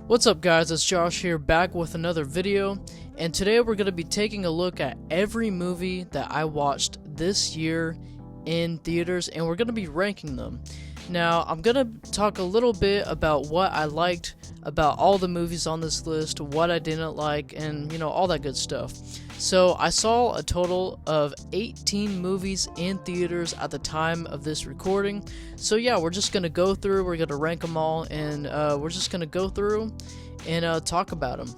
What's up guys, it's Josh here back with another video, and today we're going to be taking a look at every movie that I watched this year in theaters, and we're going to be ranking them. Now, I'm going to talk a little bit about what I liked about all the movies on this list, what I didn't like, and all that good stuff. So, I saw a total of 18 movies in theaters at the time of this recording. So yeah, we're just going to go through, we're going to rank them all, and we're just going to go through and talk about them.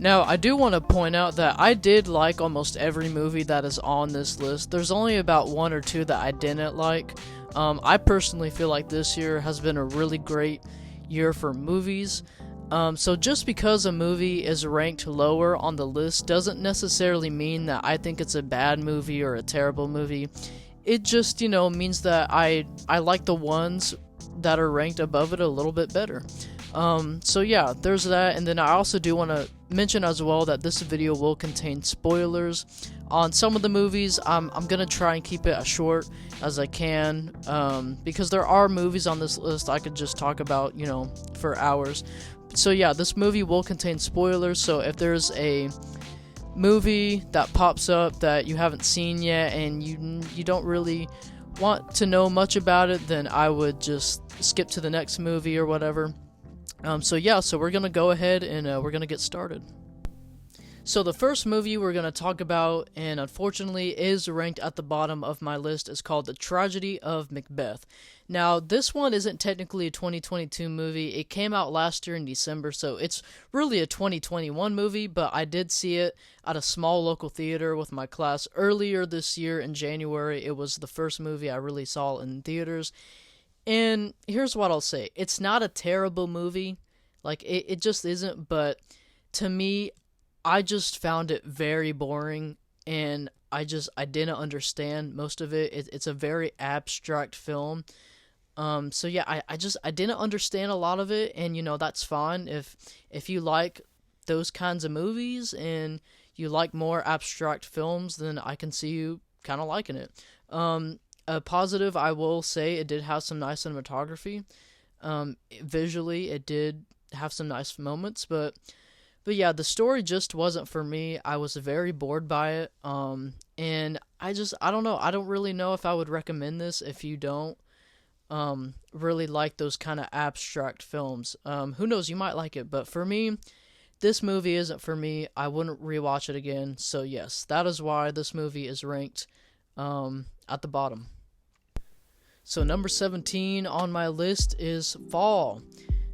Now, I do want to point out that I did like almost every movie that is on this list. There's only about one or two that I didn't like. I personally feel like this year has been a really great year for movies. So just because a movie is ranked lower on the list doesn't necessarily mean that I think it's a bad movie or a terrible movie. It just, means that I like the ones that are ranked above it a little bit better. So yeah, there's that, and then I also do want to mention as well that this video will contain spoilers on some of the movies. I'm gonna try and keep it as short as I can, because there are movies on this list I could just talk about, for hours. So yeah, this movie will contain spoilers, so if there's a movie that pops up that you haven't seen yet and you don't really want to know much about it, then I would just skip to the next movie or whatever. So we're gonna go ahead and we're gonna get started. So the first movie we're going to talk about, and unfortunately is ranked at the bottom of my list, is called The Tragedy of McBeth. Now, this one isn't technically a 2022 movie. It came out last year in December, so it's really a 2021 movie, but I did see it at a small local theater with my class earlier this year in January. It was the first movie I really saw in theaters, and here's what I'll say. It's not a terrible movie. Like, it just isn't, but to me, I just found it very boring, and I didn't understand most of it. It's a very abstract film. So yeah, I didn't understand a lot of it, and that's fine. If you like those kinds of movies and you like more abstract films, then I can see you kind of liking it. A positive, I will say, it did have some nice cinematography. Visually, it did have some nice moments, but yeah, the story just wasn't for me. I was very bored by it, and I don't know. I don't really know if I would recommend this if you don't really like those kind of abstract films. Who knows, you might like it, but for me, this movie isn't for me. I wouldn't rewatch it again, so yes, that is why this movie is ranked at the bottom. So number 17 on my list is Fall.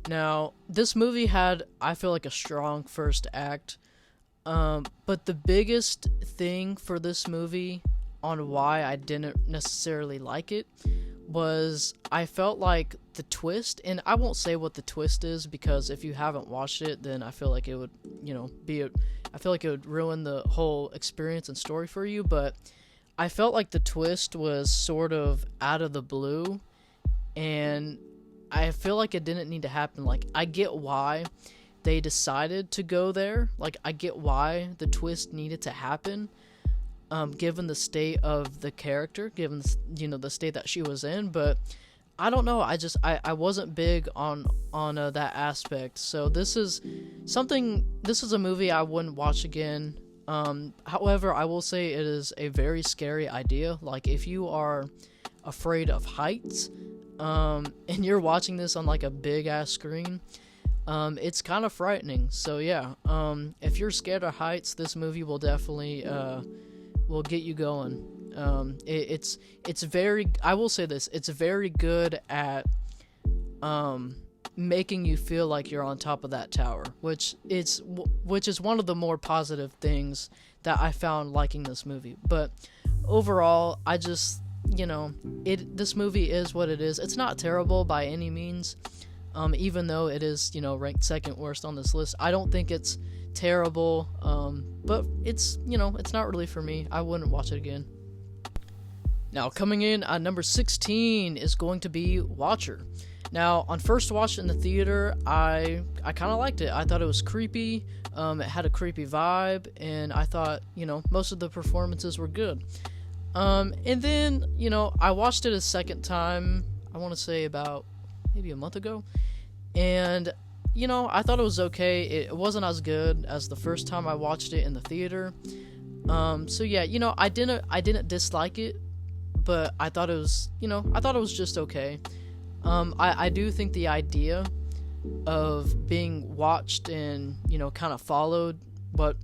Now, this movie had, I feel like, a strong first act, but the biggest thing for this movie on why I didn't necessarily like it was I felt like the twist, and I won't say what the twist is, because if you haven't watched it, then I feel like it would, I feel like it would ruin the whole experience and story for you, but I felt like the twist was sort of out of the blue, and I feel like it didn't need to happen. Like, I get why they decided to go there. Like, I get why the twist needed to happen, given the state of the character, given, the state that she was in. But I don't know. I wasn't big on that aspect. So this is a movie I wouldn't watch again. However, I will say it is a very scary idea. Like, if you are afraid of heights, and you're watching this on like a big ass screen, it's kind of frightening. So yeah, if you're scared of heights, this movie will definitely will get you going. It's very, I will say this, it's very good at making you feel like you're on top of that tower, which is one of the more positive things that I found liking this movie. But overall, I just, this movie is what it is. It's not terrible by any means, even though it is, ranked second worst on this list. I don't think it's terrible, but it's, it's not really for me. I wouldn't watch it again. Now, coming in at number 16 is going to be Watcher. Now, on first watch in the theater, I kind of liked it. I thought it was creepy. It had a creepy vibe, and I thought, most of the performances were good. And then, I watched it a second time, I want to say about maybe a month ago, and I thought it was okay. It wasn't as good as the first time I watched it in the theater. So yeah, I didn't dislike it, but I thought it was, just okay. I do think the idea of being watched and, kind of followed, what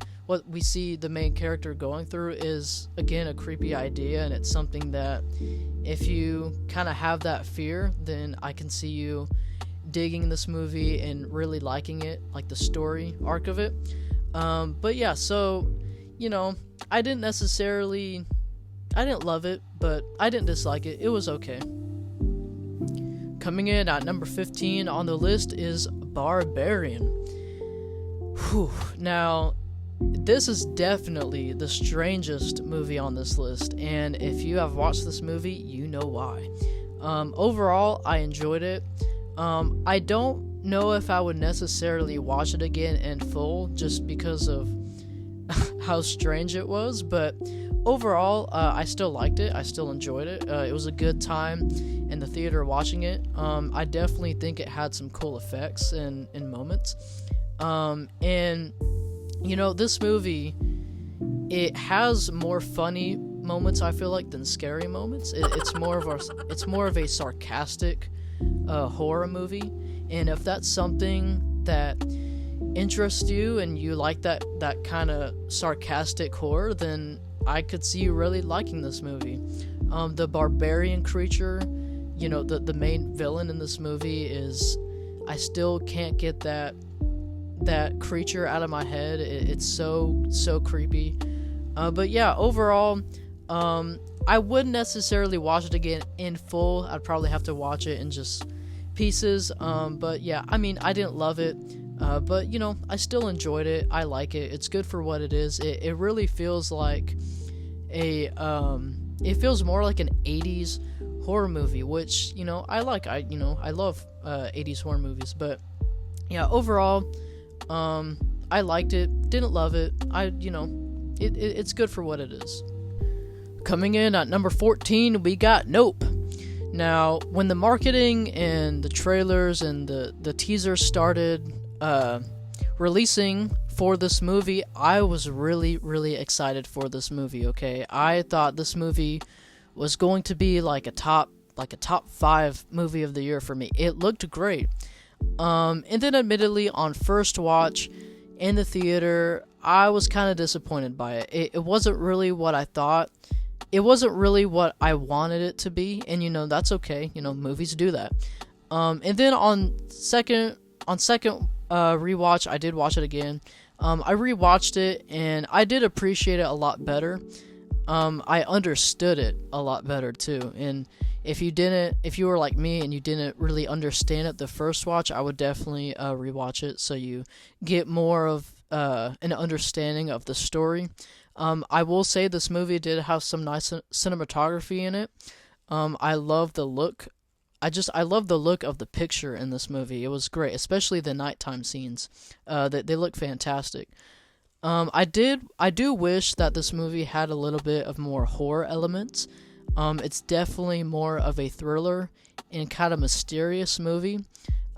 we see the main character going through is, again, a creepy idea, and it's something that if you kind of have that fear, then I can see you digging this movie and really liking it, like the story arc of it. But yeah, so, I didn't love it, but I didn't dislike it. It was okay. Coming in at number 15 on the list is Barbarian. Whew. Now, this is definitely the strangest movie on this list, and if you have watched this movie, you know why. Overall, I enjoyed it. I don't know if I would necessarily watch it again in full, just because of how strange it was, but overall, I still liked it. I still enjoyed it. It was a good time in the theater watching it. I definitely think it had some cool effects and moments. And this movie, it has more funny moments, I feel like, than scary moments. It's more of a sarcastic horror movie, and if that's something that interests you and you like that kind of sarcastic horror, then I could see you really liking this movie. The barbarian creature, the main villain in this movie is, I still can't get that creature out of my head. It's so creepy. But yeah, overall, I wouldn't necessarily watch it again in full. I'd probably have to watch it in just pieces. But yeah, I mean, I didn't love it. But I still enjoyed it. I like it. It's good for what it is. It really feels like it feels more like an 80s horror movie, which, I like. I love 80s horror movies. But yeah, overall, I liked it. Didn't love it. It's good for what it is. Coming in at number 14, we got Nope. Now, when the marketing and the trailers and the teasers started releasing for this movie, I was really, really excited for this movie, okay? I thought this movie was going to be like a top 5 movie of the year for me. It looked great. And then admittedly, on first watch in the theater, I was kind of disappointed by it. It wasn't really what I thought. It wasn't really what I wanted it to be, and that's okay. Movies do that. And then on second rewatch, I did watch it again. I rewatched it, and I did appreciate it a lot better. I understood it a lot better too. And if you were like me and you didn't really understand it the first watch, I would definitely rewatch it so you get more of an understanding of the story. I will say this movie did have some nice cinematography in it. I love the look. I love the look of the picture in this movie. It was great, especially the nighttime scenes. They look fantastic. I do wish that this movie had a little bit of more horror elements. It's definitely more of a thriller and kind of mysterious movie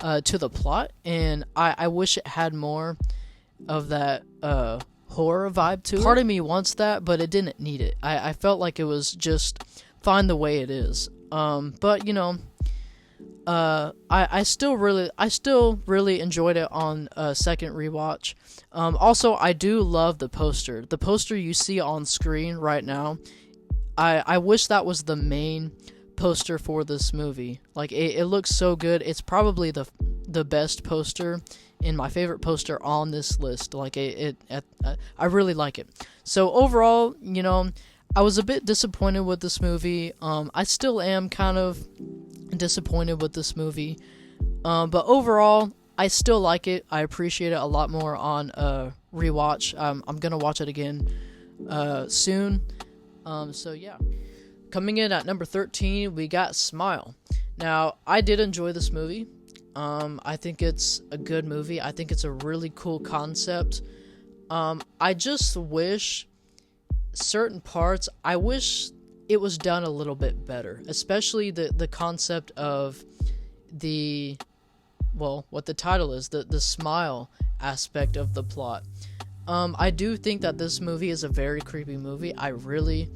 to the plot, and I wish it had more of that horror vibe to it. Part of me wants that, but it didn't need it. I felt like it was just fine the way it is. But I still really enjoyed it on second rewatch. Also, I do love the poster. The poster you see on screen right now, I wish that was the main poster for this movie. Like, it looks so good. It's probably the best poster and my favorite poster on this list. Like, I really like it. So overall, I was a bit disappointed with this movie. I still am kind of disappointed with this movie. But overall, I still like it. I appreciate it a lot more on rewatch. I'm gonna watch it again soon. So yeah. Coming in at number 13, we got Smile. Now, I did enjoy this movie. I think it's a good movie. I think it's a really cool concept. I just wish certain parts, I wish it was done a little bit better, especially the concept of the what the title is, the smile aspect of the plot. I do think that this movie is a very creepy movie. I really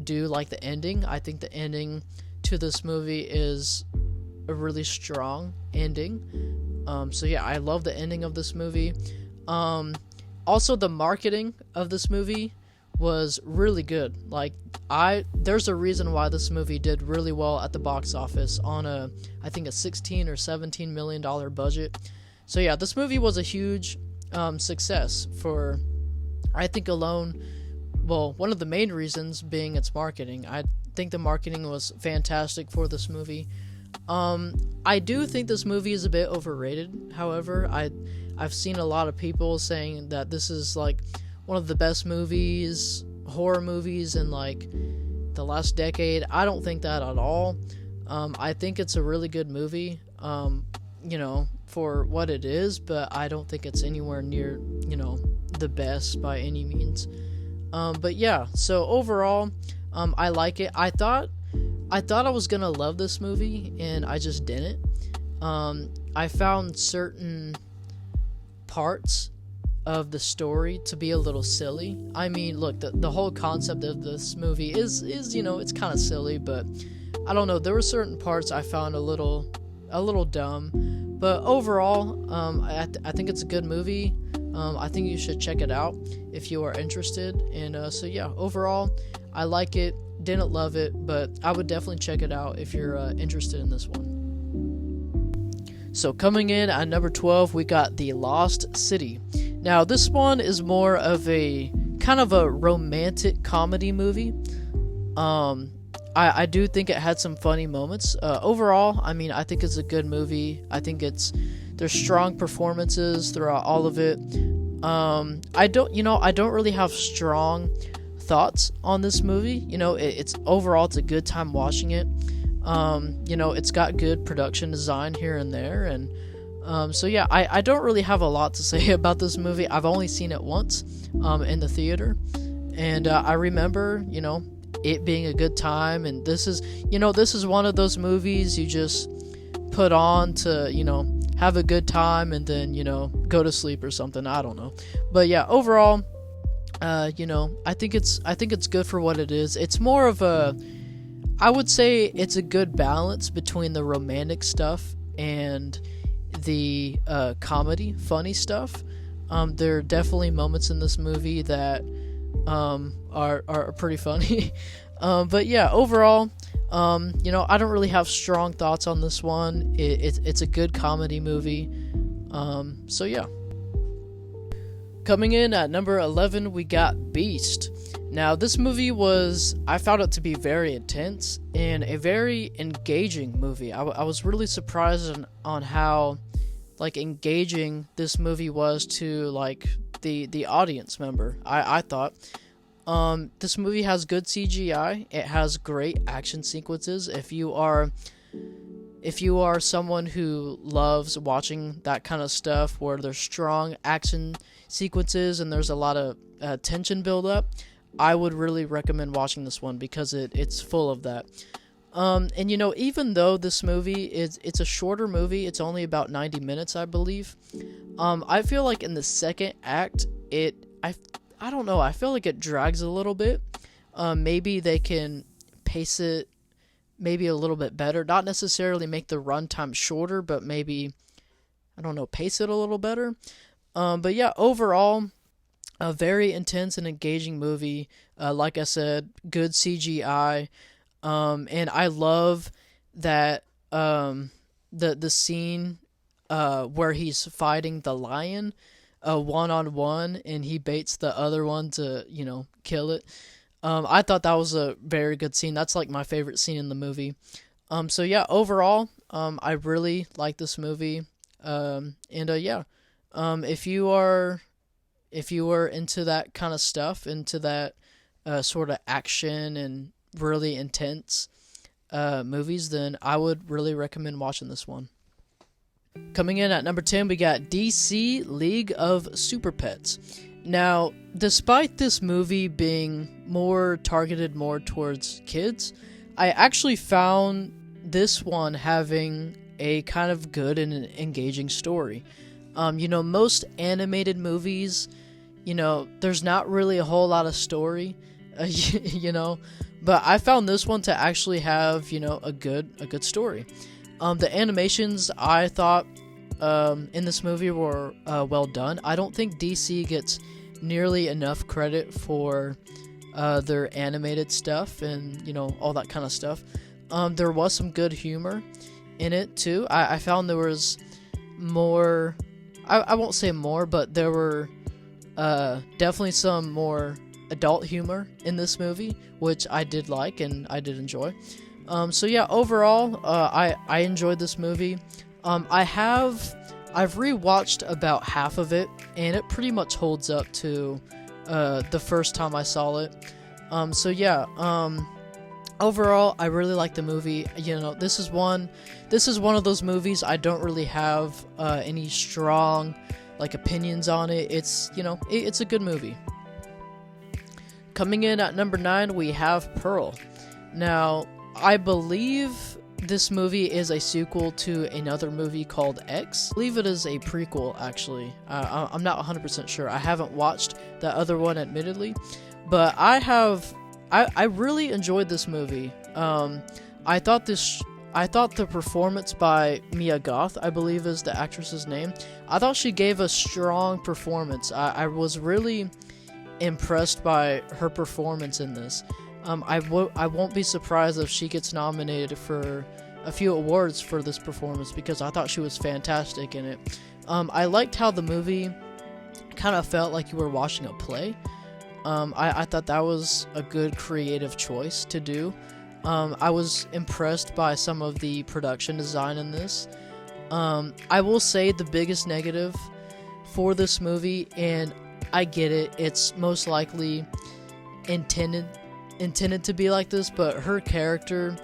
do like the ending. I think the ending to this movie is a really strong ending. So yeah, I love the ending of this movie. Also, the marketing of this movie was really good. Like, there's a reason why this movie did really well at the box office on I think a $16 or $17 million budget. So yeah, this movie was a huge success for, I think alone, one of the main reasons being its marketing. I think the marketing was fantastic for this movie. I do think this movie is a bit overrated. However, I've seen a lot of people saying that this is like one of the best horror movies in like the last decade. I don't think that at all. I think it's a really good movie, for what it is, but I don't think it's anywhere near, the best by any means. But yeah, so overall, I like it. I thought I was gonna love this movie, and I just didn't. I found certain parts of the story to be a little silly. I mean, look, the whole concept of this movie is it's kind of silly, but I don't know, there were certain parts I found a little dumb, but overall, I think it's a good movie. I think you should check it out if you are interested, and so yeah, overall, I like it. Didn't love it, but I would definitely check it out if you're interested in this one. So coming in at number 12, we got The Lost City. Now, this one is more of a kind of a romantic comedy movie. I do think it had some funny moments. Overall, I mean, I think it's a good movie. I think there's strong performances throughout all of it. I don't really have strong thoughts on this movie. It's overall, it's a good time watching it. It's got good production design here and there, and so yeah, I don't really have a lot to say about this movie. I've only seen it once in the theater, and I remember it being a good time, and this is one of those movies you just put on to have a good time and then go to sleep or something. I don't know, but yeah, overall, I think it's good for what it is. It's more of I would say it's a good balance between the romantic stuff and the comedy, funny stuff. There are definitely moments in this movie that are pretty funny. But yeah, overall, I don't really have strong thoughts on this one. It's a good comedy movie. So yeah. Coming in at number 11, we got Beast. Now, this movie I found it to be very intense and a very engaging movie. I was really surprised on how, engaging this movie was to, the audience member. I thought. This movie has good CGI. It has great action sequences. If you are someone who loves watching that kind of stuff where there's strong action sequences and there's a lot of tension build up, I would really recommend watching this one because it's full of that. And even though this movie it's a shorter movie, it's only about 90 minutes, I believe. I feel like in the second act, I don't know, I feel like it drags a little bit. Maybe they can pace it maybe a little bit better, not necessarily make the runtime shorter, but maybe, I don't know, pace it a little better. But yeah, overall, a very intense and engaging movie. Like I said, good CGI. And I love that the scene where he's fighting the lion one-on-one, and he baits the other one to, kill it. I thought that was a very good scene. That's my favorite scene in the movie. So yeah, overall, I really like this movie. Yeah. If you are into that kind of stuff, into that sort of action and really intense movies, then I would really recommend watching this one. Coming in at number 10, we got DC League of Super Pets. Now, despite this movie being targeted more towards kids, I actually found this one having a kind of good and an engaging story. Most animated movies, there's not really a whole lot of story, but I found this one to actually have, a good story. The animations I thought in this movie were well done. I don't think DC gets nearly enough credit for their animated stuff and, all that kind of stuff. There was some good humor in it, too. I found there was more... I won't say more, but there were definitely some more adult humor in this movie, which I did like and I did enjoy. So yeah, overall, I enjoyed this movie. I've rewatched about half of it, and it pretty much holds up to the first time I saw it. So yeah, overall, I really like the movie. This is one of those movies I don't really have any strong opinions on it. It's it's a good movie. Coming in at number 9, we have Pearl. Now, I believe this movie is a sequel to another movie called X. I believe it is a prequel, actually. I'm not 100% sure. I haven't watched the other one, admittedly, but I really enjoyed this movie. I thought the performance by Mia Goth, I believe is the actress's name, I thought she gave a strong performance. I was really impressed by her performance in this. I won't be surprised if she gets nominated for a few awards for this performance, because I thought she was fantastic in it. I liked how the movie kind of felt like you were watching a play. I thought that was a good creative choice to do. I was impressed by some of the production design in this. I will say the biggest negative for this movie, and I get it, it's most likely intended to be like this, but her character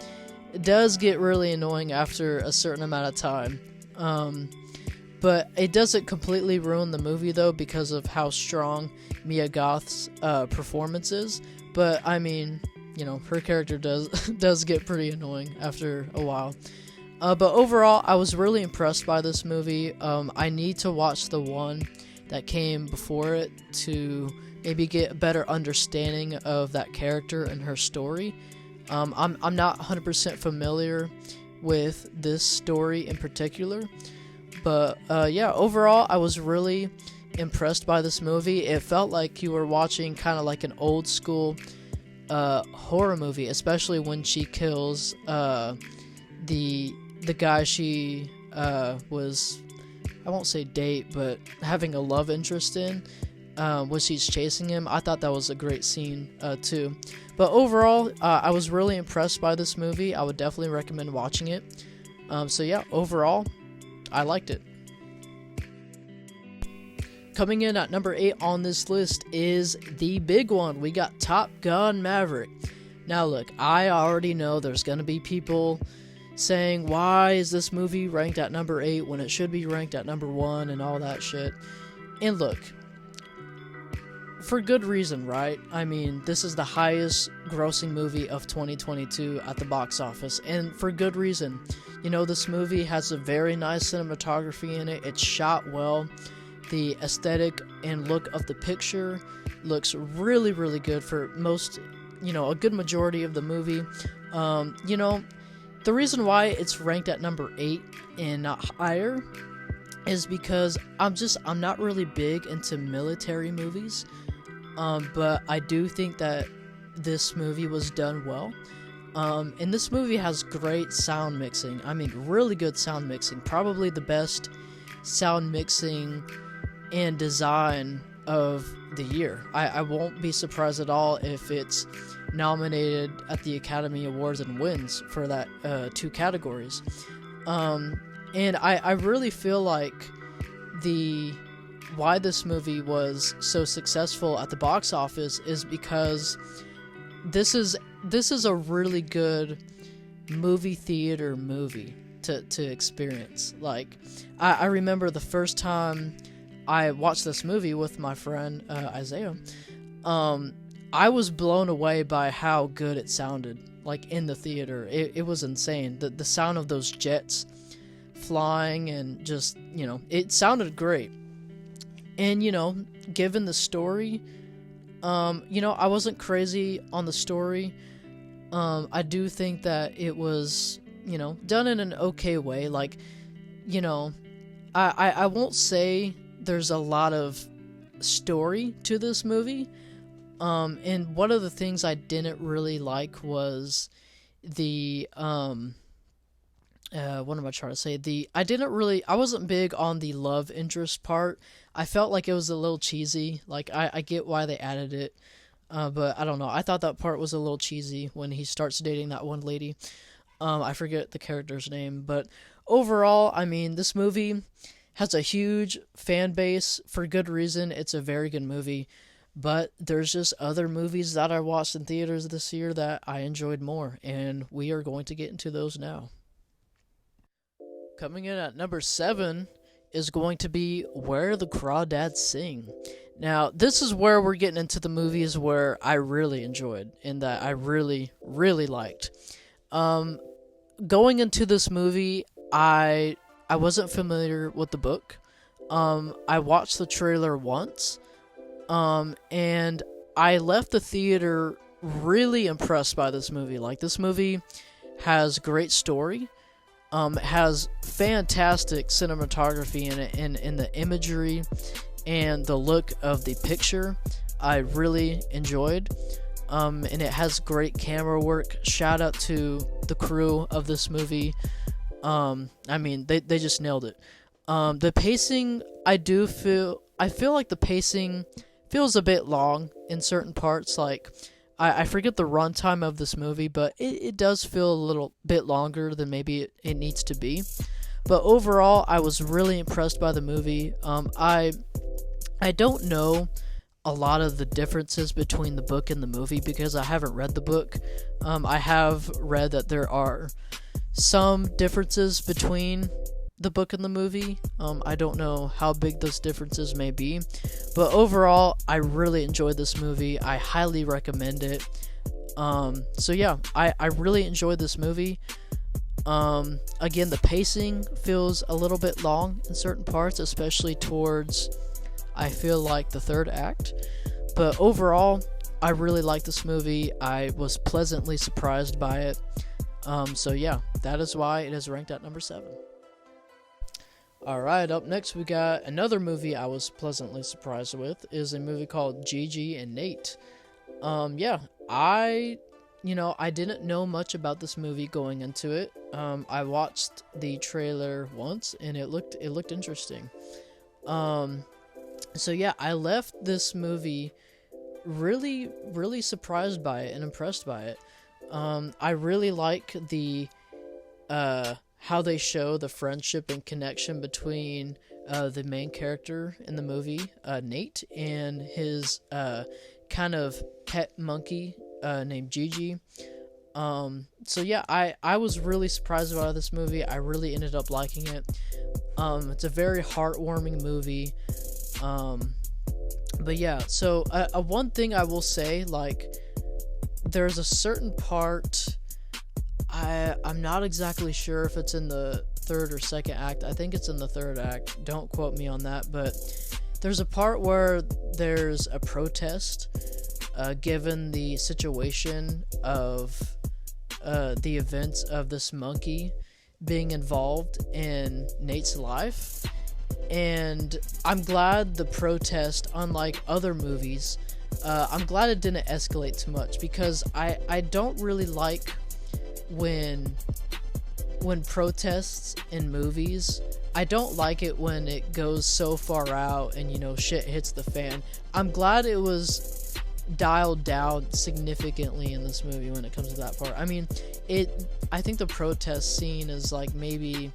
does get really annoying after a certain amount of time. But it doesn't completely ruin the movie, though, because of how strong Mia Goth's performance is. But I mean, her character does get pretty annoying after a while. But overall, I was really impressed by this movie. I need to watch the one that came before it to maybe get a better understanding of that character and her story. I'm not 100% familiar with this story in particular, but yeah, overall, I was really impressed by this movie. It felt like you were watching kind of like an old school horror movie, especially when she kills the guy she was, I won't say date, but having a love interest in, when she's chasing him. I thought that was a great scene too. But overall, I was really impressed by this movie. I would definitely recommend watching it. So yeah, overall, I liked it. Coming in at number 8 on this list is the big one. We got Top Gun Maverick. Now look, I already know there's going to be people saying, why is this movie ranked at number 8 when it should be ranked at number 1 and all that shit. And look, for good reason, right? I mean, this is the highest grossing movie of 2022 at the box office, and for good reason. This movie has a very nice cinematography in it. It's shot well. The aesthetic and look of the picture looks really, really good for most, a good majority of the movie. The reason why it's ranked at number 8 and not higher is because I'm not really big into military movies. But I do think that this movie was done well. And this movie has great sound mixing. I mean, really good sound mixing. Probably the best sound mixing and design of the year. I won't be surprised at all if it's nominated at the Academy Awards and wins for that 2 categories. And I really feel like why this movie was so successful at the box office is because this is a really good movie theater movie to experience. Like, I remember the first time I watched this movie with my friend Isaiah. I was blown away by how good it sounded, like, in the theater. It was insane. The sound of those jets flying, and just, it sounded great. And, given the story, I wasn't crazy on the story. I do think that it was, done in an okay way. Like, I won't say there's a lot of story to this movie. And one of the things I didn't really like was the, what am I trying to say? I wasn't big on the love interest part. I felt like it was a little cheesy. Like, I get why they added it. But I don't know. I thought that part was a little cheesy when he starts dating that one lady. I forget the character's name. But overall, I mean, this movie has a huge fan base for good reason. It's a very good movie. But there's just other movies that I watched in theaters this year that I enjoyed more. And we are going to get into those now. Coming in at number 7 is going to be Where the Crawdads Sing. Now, this is where we're getting into the movies where I really enjoyed and that I really, really liked. Going into this movie, I wasn't familiar with the book. I watched the trailer once, and I left the theater really impressed by this movie. Like, this movie has great story. It has fantastic cinematography in it, and in the imagery and the look of the picture, I really enjoyed. And it has great camera work. Shout out to the crew of this movie. I mean, they just nailed it. The pacing, I feel like the pacing feels a bit long in certain parts. Like, I forget the runtime of this movie, but it does feel a little bit longer than maybe it needs to be. But overall, I was really impressed by the movie. I don't know a lot of the differences between the book and the movie because I haven't read the book. I have read that there are some differences between the book and the movie. I don't know how big those differences may be, but overall, I really enjoyed this movie. I highly recommend it. So yeah, I really enjoyed this movie. Again, the pacing feels a little bit long in certain parts, especially towards, I feel like, the third act. But overall, I really like this movie. I was pleasantly surprised by it. So yeah, that is why it is ranked at number 7. Alright, up next we got another movie I was pleasantly surprised with, is a movie called Gigi and Nate. Yeah, I didn't know much about this movie going into it. I watched the trailer once and it looked interesting. So yeah, I left this movie really, really surprised by it and impressed by it. I really like the how they show the friendship and connection between the main character in the movie, Nate, and his kind of pet monkey named Gigi. So yeah, I was really surprised by this movie. I really ended up liking it. It's a very heartwarming movie. But yeah, so one thing I will say, like, there's a certain part, I'm not exactly sure if it's in the third or second act. I think it's in the third act. Don't quote me on that, but there's a part where there's a protest, given the situation of the events of this monkey being involved in Nate's life. And I'm glad the protest, unlike other movies, I'm glad it didn't escalate too much, because I don't really like when protests in movies, I don't like it when it goes so far out and, shit hits the fan. I'm glad it was dialed down significantly in this movie when it comes to that part. I mean, I think the protest scene is like maybe,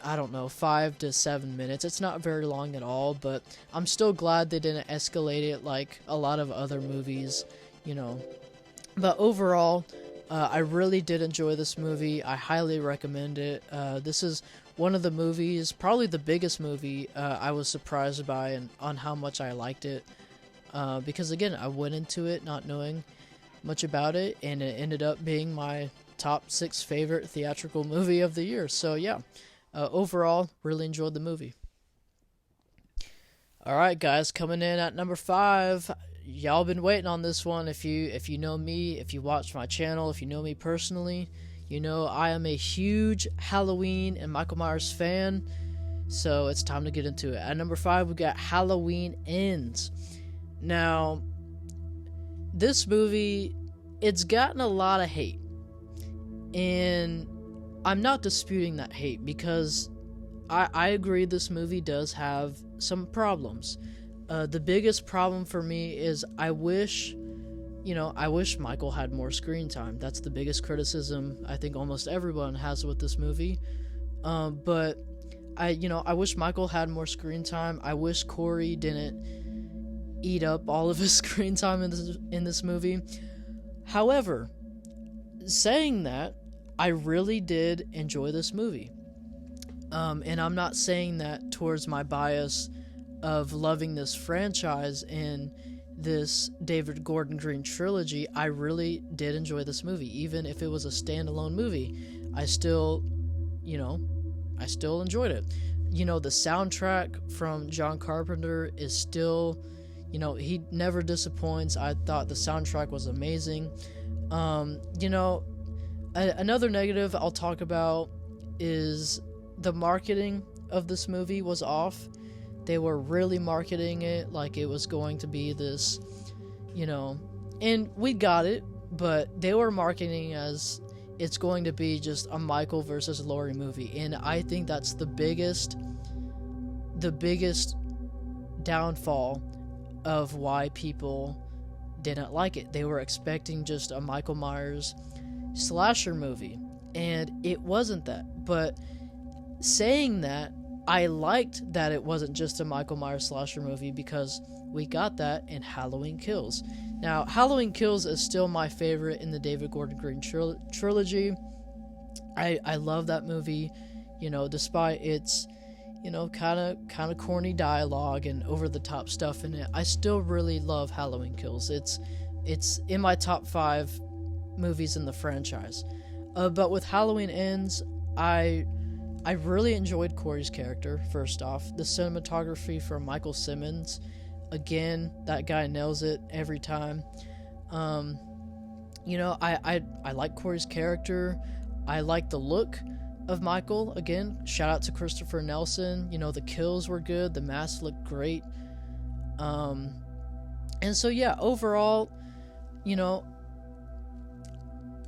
I don't know, 5 to 7 minutes. It's not very long at all, but I'm still glad they didn't escalate it like a lot of other movies, But overall, I really did enjoy this movie. I highly recommend it. This is one of the movies, probably the biggest movie I was surprised by and on how much I liked it. Because again, I went into it not knowing much about it, and it ended up being my top 6 favorite theatrical movie of the year. So yeah, overall, really enjoyed the movie. All right, guys, coming in at number 5. Y'all been waiting on this one. If you know me, if you watch my channel, if you know me personally, you know I am a huge Halloween and Michael Myers fan. So it's time to get into it. At number 5, we got Halloween Ends. Now, this movie, it's gotten a lot of hate. And I'm not disputing that hate, because I agree this movie does have some problems. The biggest problem for me is I wish Michael had more screen time. That's the biggest criticism I think almost everyone has with this movie. But I wish Michael had more screen time. I wish Corey didn't eat up all of his screen time in this movie. However, saying that, I really did enjoy this movie. And I'm not saying that towards my bias of loving this franchise and this David Gordon Green trilogy. I really did enjoy this movie. Even if it was a standalone movie, I still enjoyed it. The soundtrack from John Carpenter is still, he never disappoints. I thought the soundtrack was amazing. Another negative I'll talk about is the marketing of this movie was off. They were really marketing it like it was going to be this, and we got it, but they were marketing as it's going to be just a Michael versus Laurie movie. And I think that's the biggest downfall of why people didn't like it. They were expecting just a Michael Myers slasher movie, and it wasn't that. But saying that, I liked that it wasn't just a Michael Myers slasher movie, because we got that in Halloween Kills. Now, Halloween Kills is still my favorite in the David Gordon Green trilogy. I love that movie, despite its, kind of corny dialogue and over-the-top stuff in it. I still really love Halloween Kills. It's in my top 5 movies in the franchise. But with Halloween Ends, I really enjoyed Corey's character, first off. The cinematography from Michael Simmons, again, that guy nails it every time. I like Corey's character. I like the look of Michael. Again, shout out to Christopher Nelson. The kills were good. The masks looked great. And so, yeah, overall,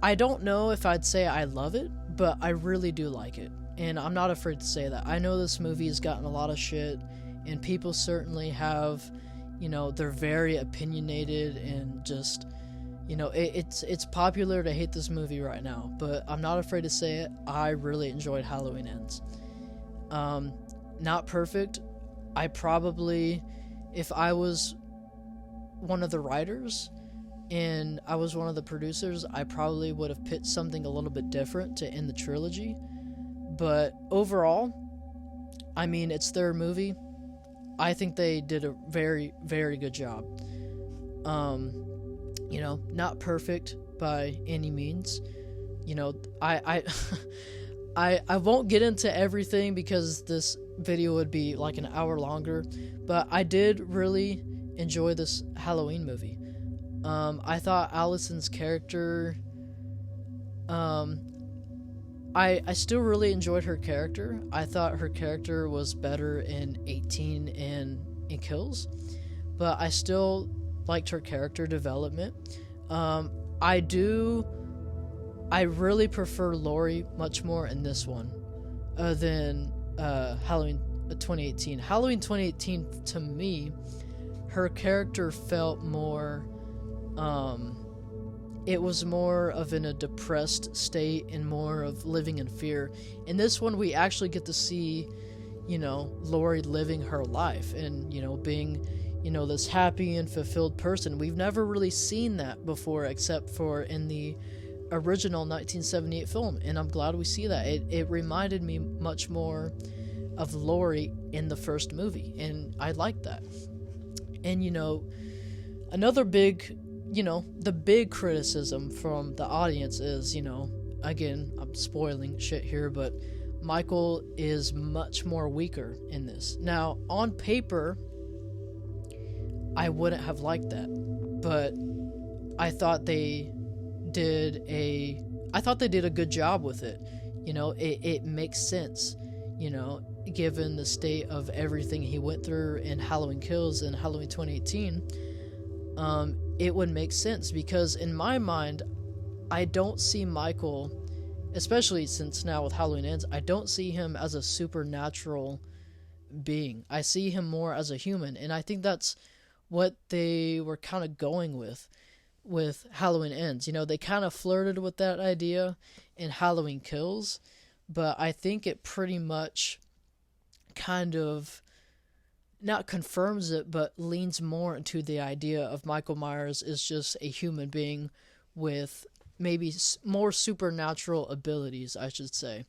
I don't know if I'd say I love it, but I really do like it. And I'm not afraid to say that. I know this movie has gotten a lot of shit, and people certainly have, they're very opinionated, and just, it's popular to hate this movie right now. But I'm not afraid to say it. I really enjoyed Halloween Ends. Not perfect. I probably, if I was one of the writers and I was one of the producers, I probably would have pitched something a little bit different to end the trilogy. But overall, it's their movie. I think they did a very, very good job. Not perfect by any means. I won't get into everything because this video would be like an hour longer. But I did really enjoy this Halloween movie. I thought Allison's character, I still really enjoyed her character. I thought her character was better in 18 and in Kills, but I still liked her character development. I really prefer Laurie much more in this one than Halloween 2018. Halloween 2018, to me, her character felt more, it was more of in a depressed state and more of living in fear. In this one, we actually get to see, Laurie living her life and, being, this happy and fulfilled person. We've never really seen that before, except for in the original 1978 film, and I'm glad we see that. It reminded me much more of Laurie in the first movie, and I like that. And, another big, the big criticism from the audience is, again, I'm spoiling shit here, but Michael is much more weaker in this. Now, on paper, I wouldn't have liked that, but I thought they did a good job with it. It makes sense, given the state of everything he went through in Halloween Kills and Halloween 2018. It would make sense, because in my mind, I don't see Michael, especially since now with Halloween Ends, I don't see him as a supernatural being. I see him more as a human, and I think that's what they were kind of going with Halloween Ends. They kind of flirted with that idea in Halloween Kills, but I think it pretty much kind of not confirms it, but leans more into the idea of Michael Myers is just a human being with maybe more supernatural abilities, I should say.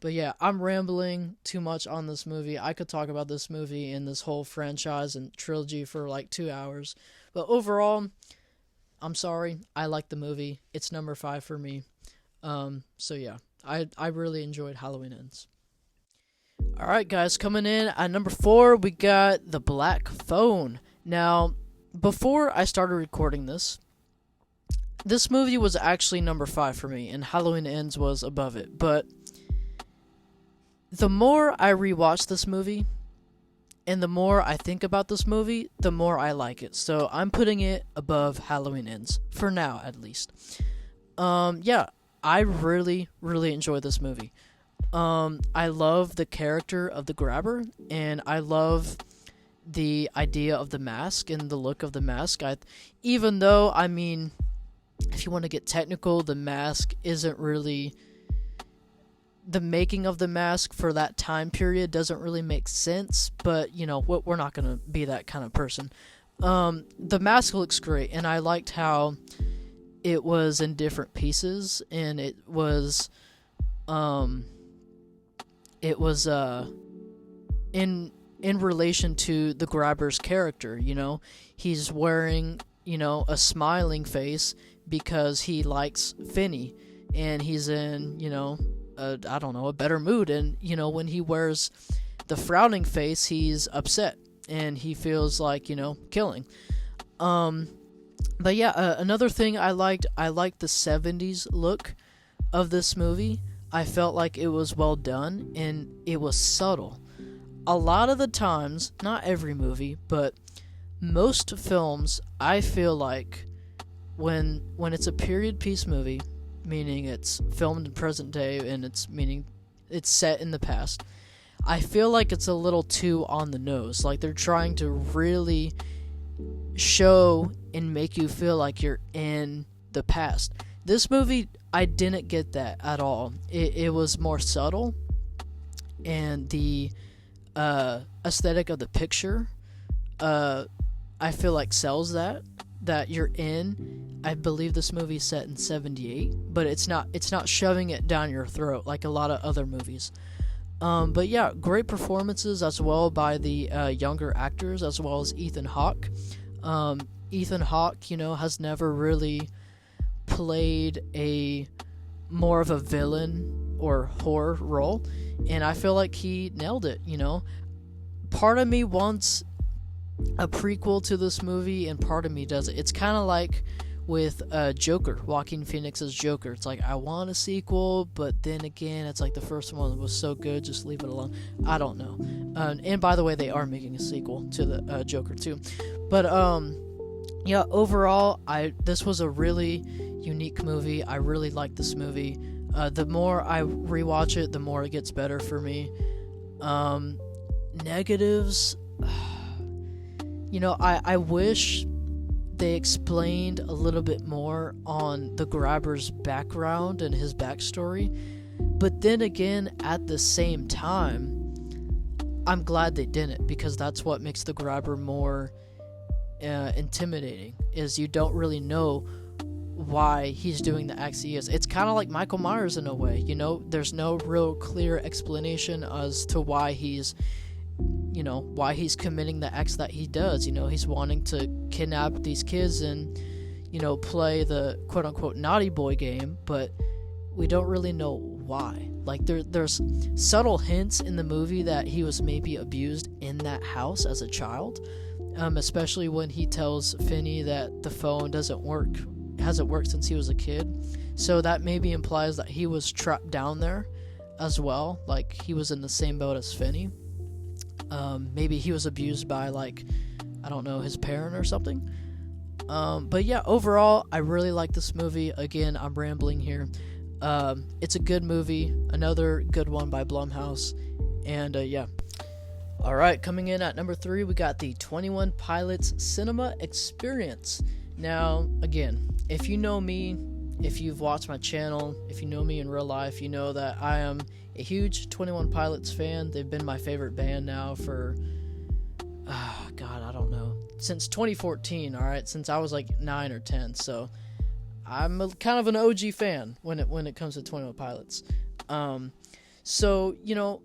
But yeah, I'm rambling too much on this movie. I could talk about this movie and this whole franchise and trilogy for like 2 hours. But overall, I'm sorry, I like the movie. It's number 5 for me. So yeah, I really enjoyed Halloween Ends. Alright guys, coming in at number 4, we got The Black Phone. Now, before I started recording this movie was actually number 5 for me, and Halloween Ends was above it. But the more I rewatch this movie, and the more I think about this movie, the more I like it. So I'm putting it above Halloween Ends, for now at least. Yeah, I really, really enjoyed this movie. I love the character of the grabber, and I love the idea of the mask and the look of the mask. Even though, I mean, if you want to get technical, the mask isn't really... The making of the mask for that time period doesn't really make sense, but, we're not going to be that kind of person. The mask looks great, and I liked how it was in different pieces, and it was in relation to the grabber's character. He's wearing a smiling face because he likes Finney, and he's in a better mood, and when he wears the frowning face, he's upset and he feels like killing. But yeah, another thing I liked the 70s look of this movie. I felt like it was well done, and it was subtle. A lot of the times, not every movie, but most films, I feel like when it's a period piece movie, meaning it's filmed in present day and it's set in the past, I feel like it's a little too on the nose. Like they're trying to really show and make you feel like you're in the past. This movie, I didn't get that at all. It was more subtle, and the aesthetic of the picture, I feel like sells that you're in. I believe this movie's set in 78, but it's not shoving it down your throat like a lot of other movies. But yeah, great performances as well by the younger actors, as well as Ethan Hawke. Ethan Hawke, has never really played a more of a villain or horror role, and I feel like he nailed it. Part of me wants a prequel to this movie, and part of me doesn't. It's kind of like with Joker, Joaquin Phoenix's Joker. It's like, I want a sequel, but then again, it's like the first one was so good, just leave it alone. I don't know. And by the way, they are making a sequel to the Joker too. But yeah, overall, this was a really unique movie. I really liked this movie. The more I rewatch it, the more it gets better for me. Negatives, I wish they explained a little bit more on the grabber's background and his backstory. But then again, at the same time, I'm glad they didn't, because that's what makes the grabber more intimidating, is you don't really know why he's doing the acts he is. It's kind of like Michael Myers in a way, there's no real clear explanation as to why he's committing the acts that he does. He's wanting to kidnap these kids and play the quote-unquote naughty boy game, but we don't really know why. Like, there's subtle hints in the movie that he was maybe abused in that house as a child, especially when he tells Finney that the phone hasn't worked since he was a kid. So that maybe implies that he was trapped down there as well, like he was in the same boat as Finney. Maybe he was abused by, like, I don't know, his parent or something. But yeah, overall, I really like this movie. Again, I'm rambling here. It's a good movie, another good one by Blumhouse, and yeah. Alright, coming in at number 3, we got the 21 Pilots Cinema Experience. Now, again, if you know me, if you've watched my channel, if you know me in real life, you know that I am a huge 21 Pilots fan. They've been my favorite band now for, God, I don't know, since 2014, alright, since I was like 9 or 10, so I'm kind of an OG fan when it comes to 21 Pilots. So, you know,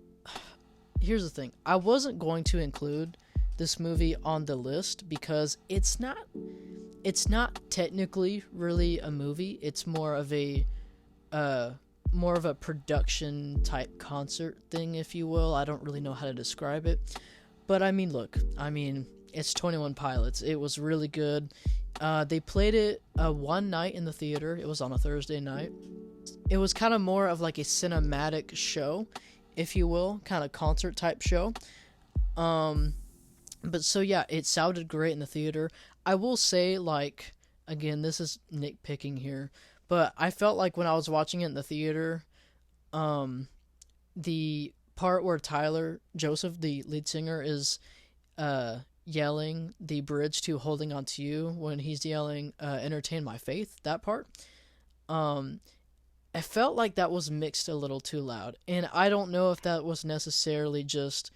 here's the thing. I wasn't going to include this movie on the list because it's not technically really a movie. It's more of a production type concert thing, if you will. I don't really know how to describe it. But I mean, look, it's 21 Pilots. It was really good. They played it one night in the theater. It was on a Thursday night. It was kind of more of like a cinematic show, if you will, kind of concert type show. But so yeah, it sounded great in the theater. I will say, like, again, this is nitpicking here, but I felt like when I was watching it in the theater, the part where Tyler Joseph, the lead singer, is yelling the bridge to Holding On To You, when he's yelling Entertain My Faith, that part, I felt like that was mixed a little too loud, and I don't know if that was necessarily just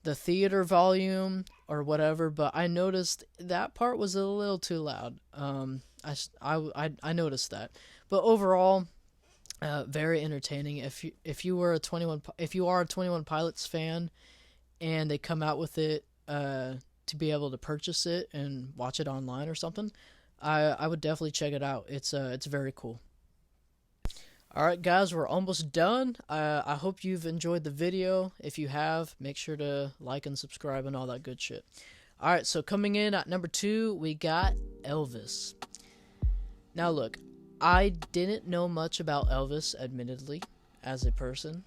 the theater volume or whatever, but I noticed that part was a little too loud. I noticed that, but overall, very entertaining. If you are a 21 Pilots fan, and they come out with it to be able to purchase it and watch it online or something, I would definitely check it out. It's very cool. Alright guys, we're almost done. I hope you've enjoyed the video. If you have, make sure to like and subscribe and all that good shit. Alright, so coming in at number 2, we got Elvis. Now look, I didn't know much about Elvis, admittedly, as a person.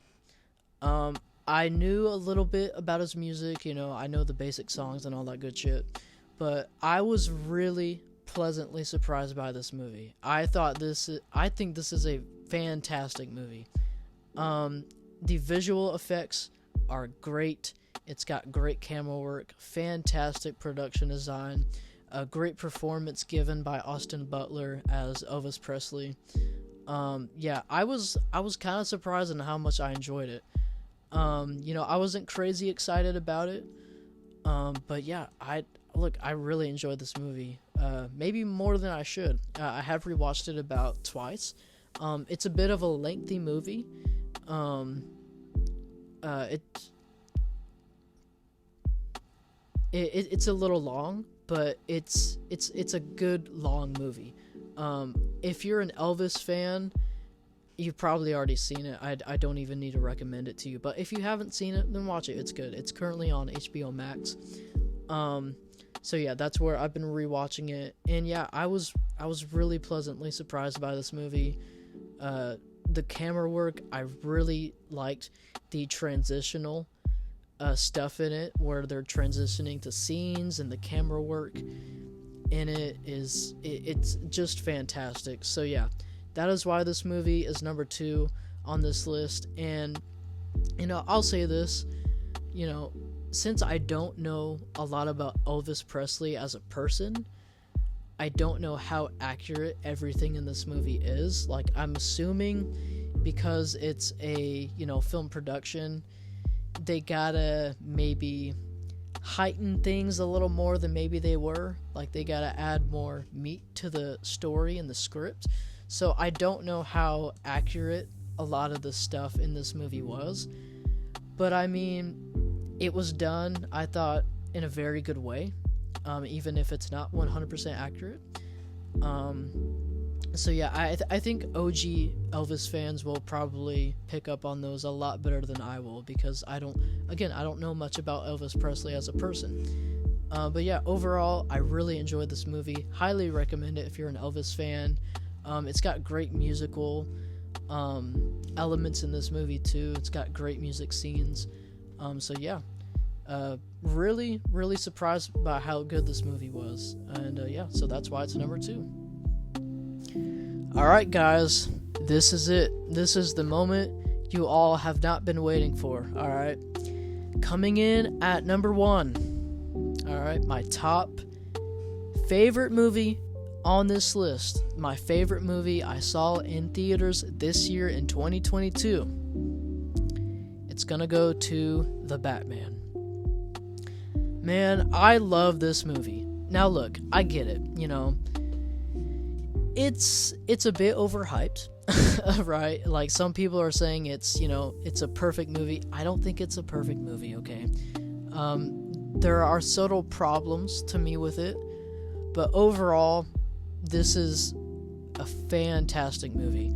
I knew a little bit about his music, you know, I know the basic songs and all that good shit. But I was really pleasantly surprised by this movie. I think this is a fantastic movie. The visual effects are great. It's got great camera work, fantastic production design, a great performance given by Austin Butler as Elvis Presley. Yeah, I was kind of surprised in how much I enjoyed it. You know, I wasn't crazy excited about it, but yeah, I really enjoyed this movie. Maybe more than I should. I have rewatched it about twice. It's a bit of a lengthy movie. It's a little long, but it's a good long movie. If you're an Elvis fan, you've probably already seen it. I don't even need to recommend it to you. But if you haven't seen it, then watch it. It's good. It's currently on HBO Max. So yeah, that's where I've been rewatching it. And yeah, I was really pleasantly surprised by this movie. The camera work, I really liked the transitional stuff in it, where they're transitioning to scenes, and the camera work in it it's just fantastic. So yeah, that is why this movie is number 2 on this list. And you know, I'll say this, you know, since I don't know a lot about Elvis Presley as a person, I don't know how accurate everything in this movie is. Like, I'm assuming because it's a, you know, film production, they gotta maybe heighten things a little more than maybe they were. Like, they gotta add more meat to the story and the script. So I don't know how accurate a lot of the stuff in this movie was. But I mean, it was done, I thought, in a very good way. Even if it's not 100% accurate. So yeah, I think OG Elvis fans will probably pick up on those a lot better than I will, because I don't know much about Elvis Presley as a person. But yeah, overall, I really enjoyed this movie. Highly recommend it if you're an Elvis fan. It's got great musical elements in this movie too. It's got great music scenes. So yeah, really, really surprised by how good this movie was. And yeah, so that's why it's number 2. Alright guys, this is it. This is the moment you all have not been waiting for, alright? Coming in at number 1, alright, my top favorite movie on this list. My favorite movie I saw in theaters this year in 2022. It's gonna go to The Batman. Man, I love this movie. Now look, I get it, It's a bit overhyped, right? Like, some people are saying it's a perfect movie. I don't think it's a perfect movie, okay? There are subtle problems to me with it, but overall, this is a fantastic movie.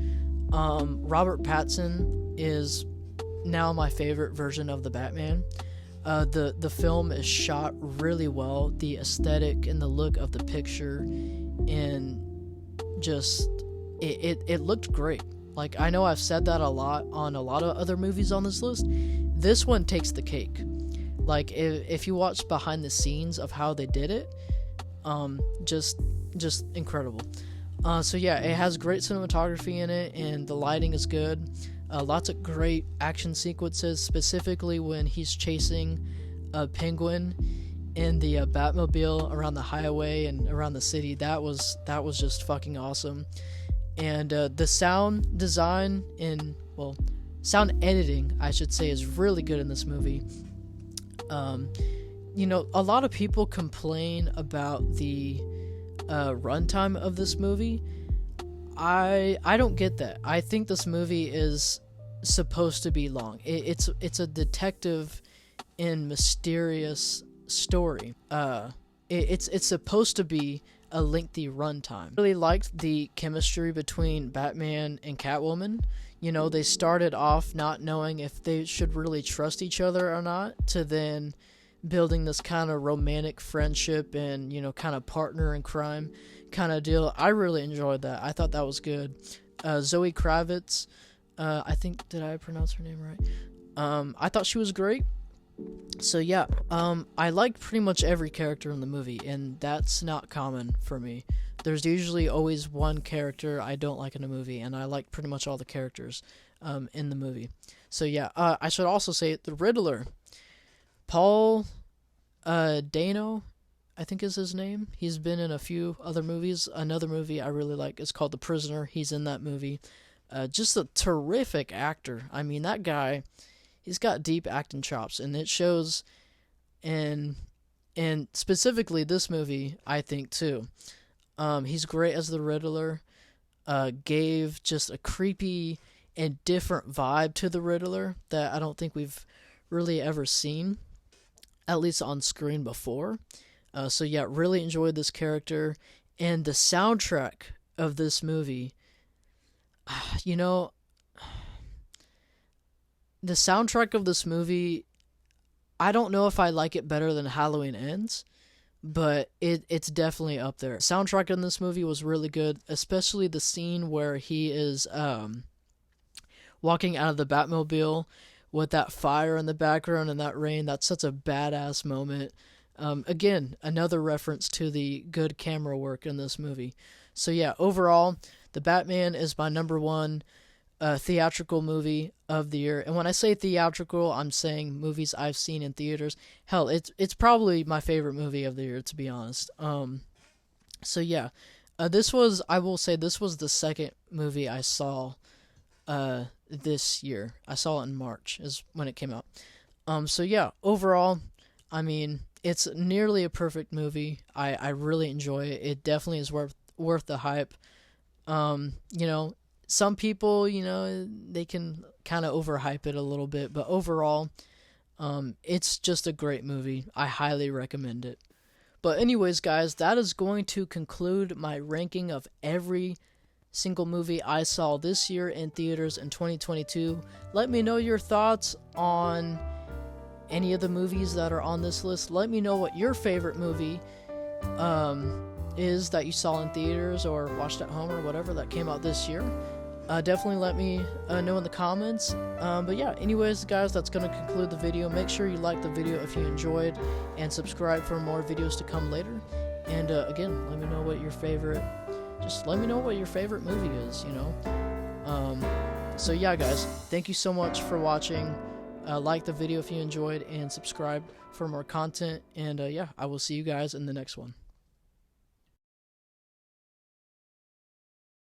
Robert Pattinson is now my favorite version of the Batman. The film is shot really well. The aesthetic and the look of the picture, and just it looked great. Like, I know I've said that a lot on a lot of other movies on this list. This one takes the cake. Like, if you watch behind the scenes of how they did it, just incredible. So yeah, it has great cinematography in it, and the lighting is good. Lots of great action sequences, specifically when he's chasing a penguin in the Batmobile around the highway and around the city. That was just fucking awesome. And the sound design sound editing, I should say, is really good in this movie. A lot of people complain about the runtime of this movie. I don't get that. I think this movie is supposed to be long. It's a detective and mysterious story. It's supposed to be a lengthy runtime. Really liked the chemistry between Batman and Catwoman. They started off not knowing if they should really trust each other or not, to then building this kind of romantic friendship and, kind of partner in crime kind of deal. I really enjoyed that. I thought that was good. Zoe Kravitz, I think, did I pronounce her name right? I thought she was great. So yeah, I liked pretty much every character in the movie, and that's not common for me. There's usually always one character I don't like in a movie, and I like pretty much all the characters in the movie. So yeah, I should also say the Riddler, Paul Dano, I think is his name. He's been in a few other movies. Another movie I really like is called The Prisoner. He's in that movie. Just a terrific actor. I mean, that guy, he's got deep acting chops, and it shows in specifically this movie, I think, too. He's great as the Riddler. Gave just a creepy and different vibe to the Riddler that I don't think we've really ever seen, at least on screen before. So yeah, really enjoyed this character. And the soundtrack of this movie, the soundtrack of this movie, I don't know if I like it better than Halloween Ends, but it's definitely up there. Soundtrack in this movie was really good, especially the scene where he is walking out of the Batmobile with that fire in the background and that rain. That's such a badass moment. Again, another reference to the good camera work in this movie. So yeah, overall, The Batman is my number 1 theatrical movie of the year. And when I say theatrical, I'm saying movies I've seen in theaters. Hell, it's probably my favorite movie of the year, to be honest. So yeah, I will say this was the second movie I saw this year. I saw it in March is when it came out. So yeah, overall, I mean, it's nearly a perfect movie. I really enjoy it. It definitely is worth the hype. Some people, they can kind of overhype it a little bit, but overall, it's just a great movie. I highly recommend it. But anyways, guys, that is going to conclude my ranking of every single movie I saw this year in theaters in 2022. Let me know your thoughts on any of the movies that are on this list. Let me know what your favorite movie is that you saw in theaters or watched at home or whatever that came out this year. Definitely let me know in the comments. But yeah, anyways, guys, that's going to conclude the video. Make sure you like the video if you enjoyed, and subscribe for more videos to come later. And again, let me know what your favorite, just let me know what your favorite movie is, you know. So yeah, guys, thank you so much for watching. Like the video if you enjoyed, and subscribe for more content. And yeah, I will see you guys in the next one.